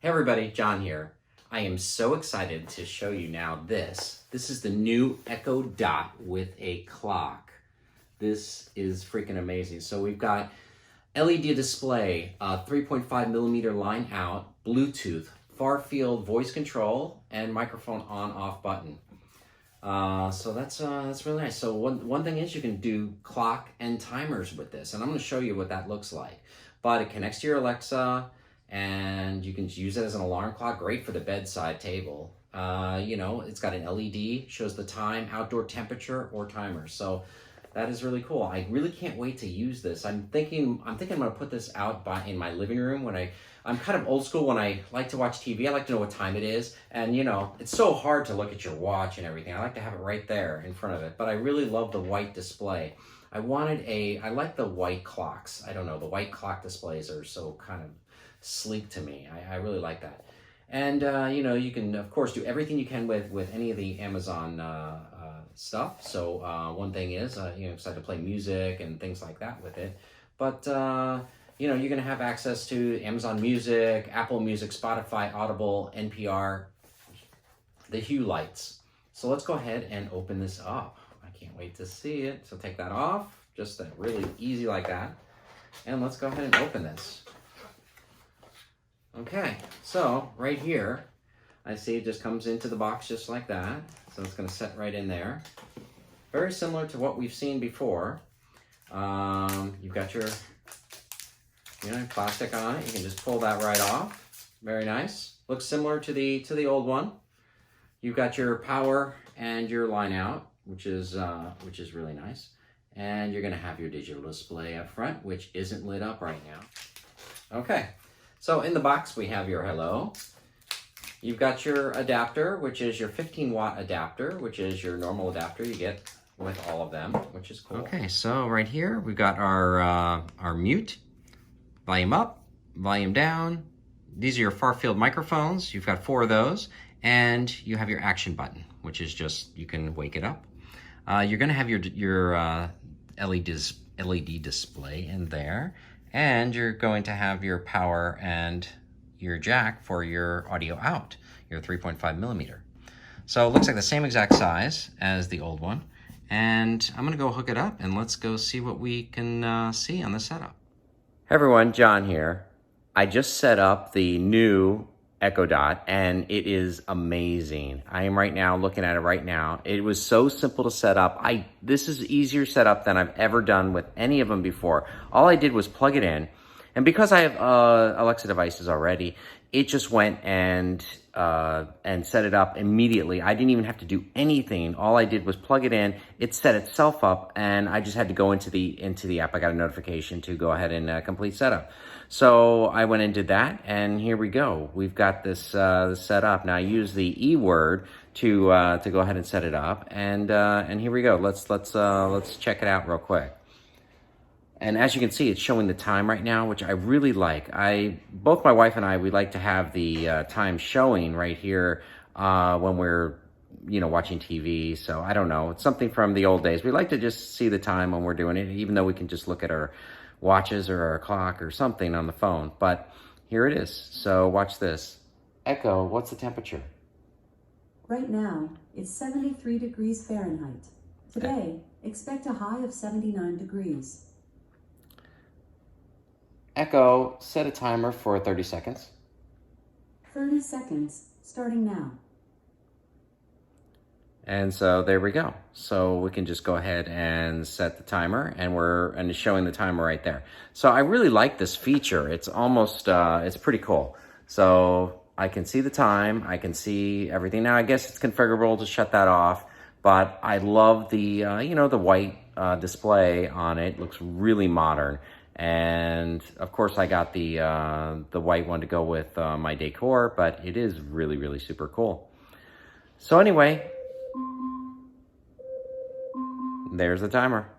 Hey everybody, John here. I am so excited to show you now this. This is the new Echo Dot with a clock. This is freaking amazing. So we've got LED display, 3.5 millimeter line out, Bluetooth, far field voice control, and microphone on off button. So that's really nice. So one thing is you can do clock and timers with this, and I'm going to show you what that looks like. But it connects to your Alexa, and you can use it as an alarm clock. Great for the bedside table. It's got an LED, shows the time, outdoor temperature, or timer. So that is really cool. I really can't wait to use this. I'm thinking I'm gonna put this out in my living room when I'm kind of old school when I like to watch TV. I like to know what time it is. And it's so hard to look at your watch and everything. I like to have it right there in front of it. But I really love the white display. I like the white clocks. I don't know, the white clock displays are so kind of sleek to me. I really like that. And you can of course do everything you can with any of the Amazon stuff. So one thing is excited to play music and things like that with it. But you're gonna have access to Amazon Music, Apple Music, Spotify, Audible, NPR, the Hue lights. So let's go ahead and open this up. I can't wait to see it. So take that off, just really easy like that. And let's go ahead and open this. Okay, so right here, I see it just comes into the box just like that. So it's going to set right in there. Very similar to what we've seen before. You've got your plastic on it. You can just pull that right off. Very nice. Looks similar to the old one. You've got your power and your line out, which is really nice. And you're going to have your digital display up front, which isn't lit up right now. Okay. So in the box, we have your hello. You've got your adapter, which is your 15-watt adapter, which is your normal adapter you get with all of them, which is cool. Okay, so right here, we've got our mute, volume up, volume down. These are your far field microphones. You've got 4 of those. And you have your action button, which is just, you can wake it up. You're gonna have your LED display in there. And you're going to have your power and your jack for your audio out, your 3.5 millimeter. So it looks like the same exact size as the old one. And I'm gonna go hook it up and let's go see what we can see on the setup. Hey everyone, John here. I just set up the new Echo Dot and it is amazing. I am right now looking at it right now. It was so simple to set up. This is easier setup than I've ever done with any of them before. All I did was plug it in, and because I have Alexa devices already, it just went and set it up immediately. I didn't even have to do anything. All I did was plug it in. It set itself up, and I just had to go into the app. I got a notification to go ahead and complete setup. So I went and did that, and here we go. We've got this set up. Now I use the E word to go ahead and set it up, and here we go. Let's check it out real quick. And as you can see, it's showing the time right now, which I really like. Both my wife and I, we like to have the time showing right here when we're, watching TV. So I don't know, it's something from the old days. We like to just see the time when we're doing it, even though we can just look at our watches or our clock or something on the phone. But here it is. So watch this. Echo, what's the temperature? Right now, it's 73 degrees Fahrenheit. Today, expect a high of 79 degrees. Echo, set a timer for 30 seconds. 30 seconds, starting now. And so there we go. So we can just go ahead and set the timer, and it's showing the timer right there. So I really like this feature. It's almost, it's pretty cool. So I can see the time, I can see everything. Now I guess it's configurable to shut that off, but I love the, the white display on it. It looks really modern. And of course I got the white one to go with my decor, but it is really, really super cool. So anyway, there's the timer.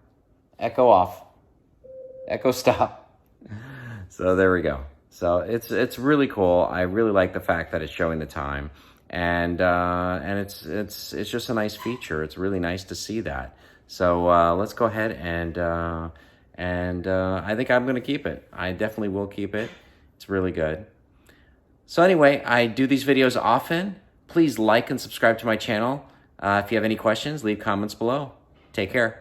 Echo off. Echo stop. So there we go. So it's really cool. I really like the fact that it's showing the time, and it's just a nice feature. It's really nice to see that. So let's go ahead and I think I'm going to keep it. I definitely will keep it. It's really good. So anyway, I do these videos often. Please like and subscribe to my channel. If you have any questions, leave comments below. Take care.